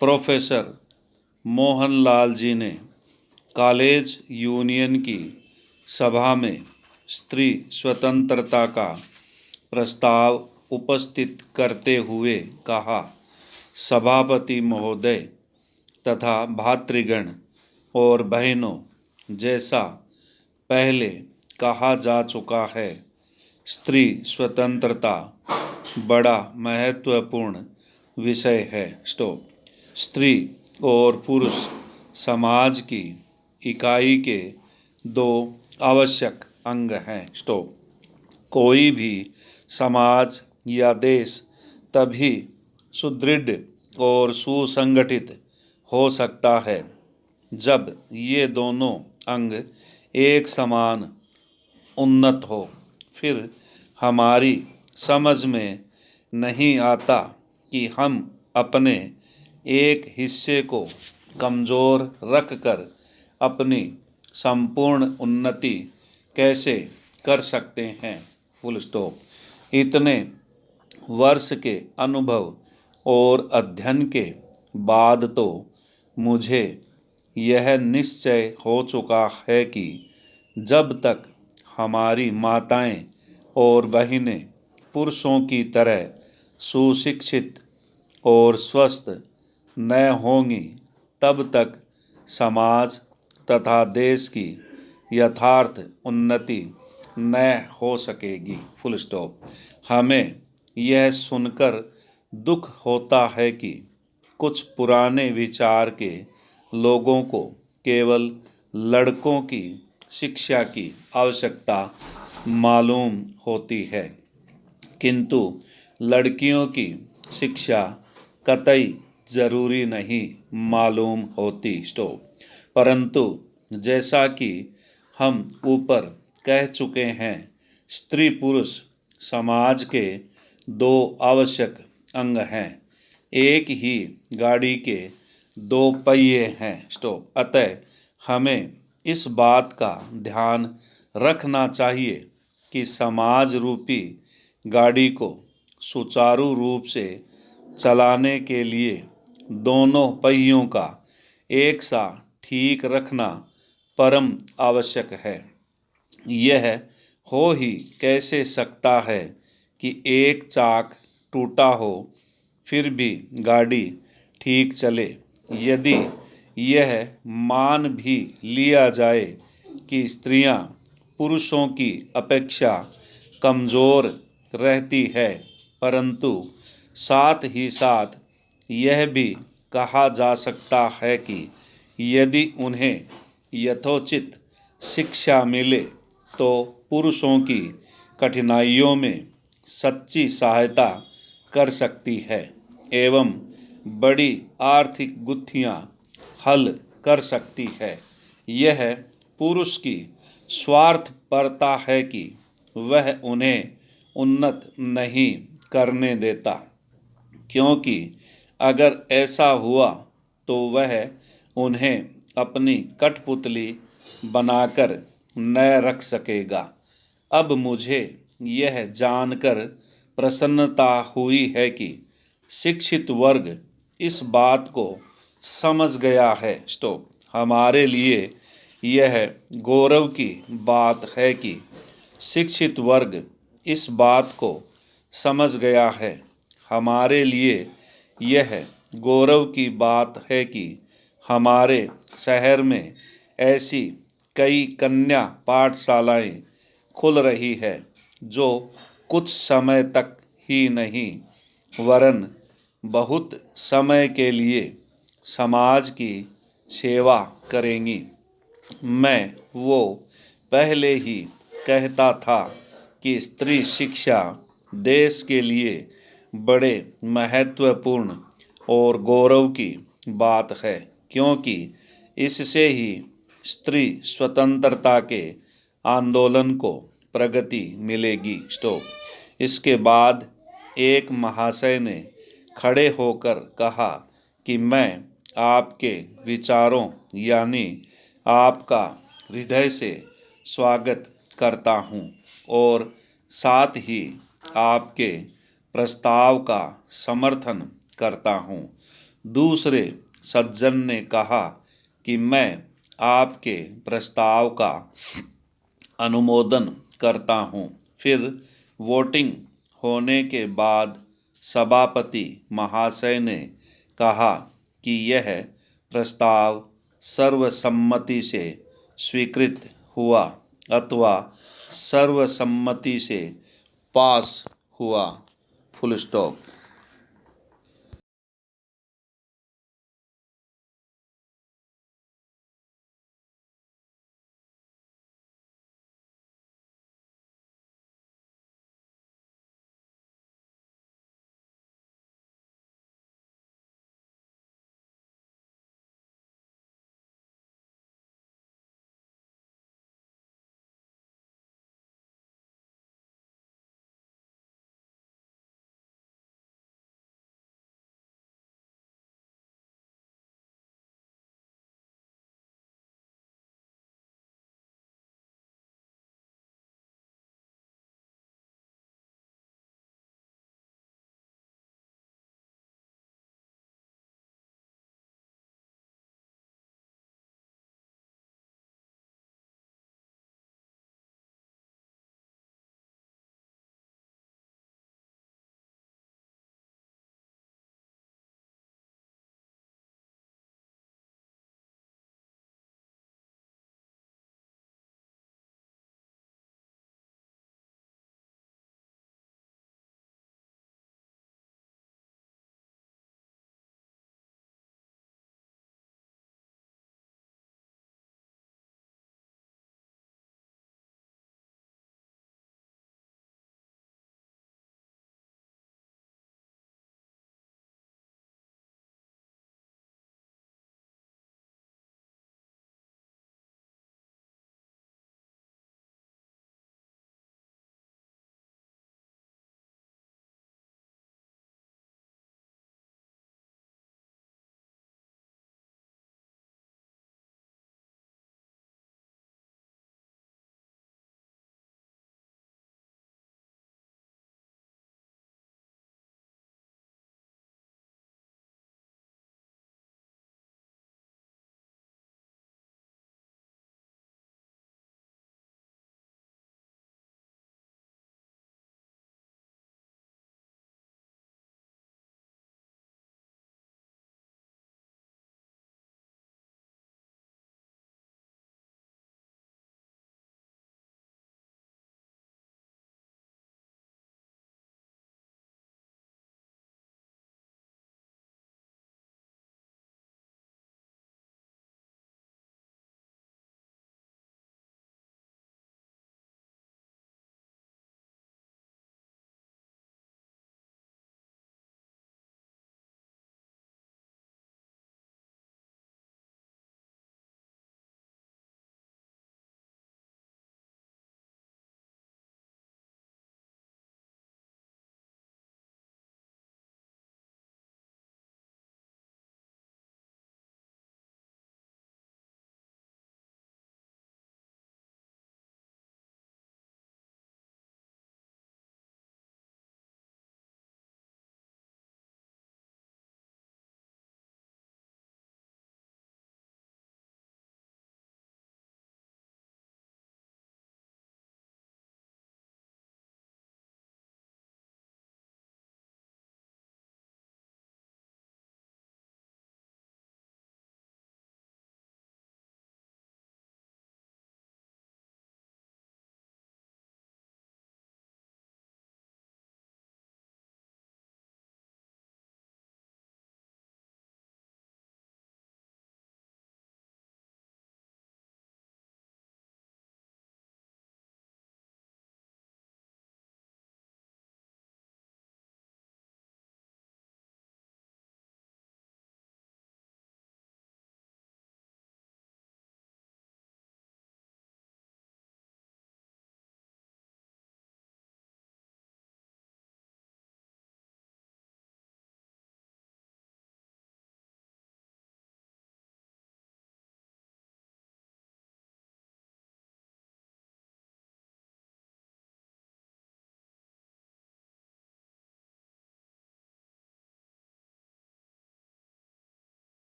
Professor Mohanlal ji ने college union की सभा में स्त्री स्वतंत्रता का प्रस्ताव उपस्थित करते हुए कहा, सभापति महोदय तथा भातृगण और बहनों, जैसा पहले कहा जा चुका है, स्त्री स्वतंत्रता बड़ा महत्वपूर्ण विषय है। स्त्री और पुरुष समाज की इकाई के दो आवश्यक अंग हैं। कोई भी समाज या देश तभी सुदृढ़ और सुसंगठित हो सकता है जब ये दोनों अंग एक समान उन्नत हो। फिर हमारी समझ में नहीं आता कि हम अपने एक हिस्से को कमज़ोर रखकर अपनी संपूर्ण उन्नति कैसे कर सकते हैं। इतने वर्ष के अनुभव और अध्ययन के बाद तो मुझे यह निश्चय हो चुका है कि जब तक हमारी माताएं और बहनें पुरुषों की तरह सुशिक्षित और स्वस्थ न होंगी, तब तक समाज तथा देश की यथार्थ उन्नति न हो सकेगी। हमें यह सुनकर दुख होता है कि कुछ पुराने विचार के लोगों को केवल लड़कों की शिक्षा की आवश्यकता मालूम होती है, किंतु लड़कियों की शिक्षा कतई जरूरी नहीं मालूम होती। परंतु जैसा कि हम ऊपर कह चुके हैं, स्त्री पुरुष समाज के दो आवश्यक अंग हैं। एक ही गाड़ी के दो पहिए हैं। अतः हमें इस बात का ध्यान रखना चाहिए कि समाज रूपी गाड़ी को सुचारू रूप से चलाने के लिए दोनों पहियों का एक सा ठीक रखना परम आवश्यक है। यह हो ही कैसे सकता है कि एक चाक टूटा हो फिर भी गाड़ी ठीक चले, यदि यह मान भी लिया जाए कि स्त्रियां पुरुषों की अपेक्षा कमज़ोर रहती है, परंतु साथ ही साथ यह भी कहा जा सकता है कि यदि उन्हें यथोचित शिक्षा मिले तो पुरुषों की कठिनाइयों में सच्ची सहायता कर सकती है एवं बड़ी आर्थिक गुत्थियां हल कर सकती है। यह पुरुष की स्वार्थपरता है कि वह उन्हें उन्नत नहीं करने देता, क्योंकि अगर ऐसा हुआ तो वह उन्हें अपनी कठपुतली बनाकर न रख सकेगा। अब मुझे यह जानकर प्रसन्नता हुई है कि शिक्षित वर्ग इस बात को समझ गया है। हमारे लिए यह गौरव की बात है कि शिक्षित वर्ग इस बात को समझ गया है। हमारे लिए यह गौरव की बात है कि हमारे शहर में ऐसी कई कन्या पाठशालाएं खुल रही है जो कुछ समय तक ही नहीं वरन बहुत समय के लिए समाज की सेवा करेंगी। मैं वो पहले ही कहता था कि स्त्री शिक्षा देश के लिए बड़े महत्वपूर्ण और गौरव की बात है, क्योंकि इससे ही स्त्री स्वतंत्रता के आंदोलन को प्रगति मिलेगी। इसके बाद एक महाशय ने खड़े होकर कहा कि मैं आपके विचारों यानी आपका हृदय से स्वागत करता हूँ और साथ ही आपके प्रस्ताव का समर्थन करता हूँ। दूसरे सज्जन ने कहा कि मैं आपके प्रस्ताव का अनुमोदन करता हूँ। फिर वोटिंग होने के बाद सभापति महाशय ने कहा कि यह प्रस्ताव सर्वसम्मति से स्वीकृत हुआ अथवा सर्वसम्मति से पास हुआ। Full stop.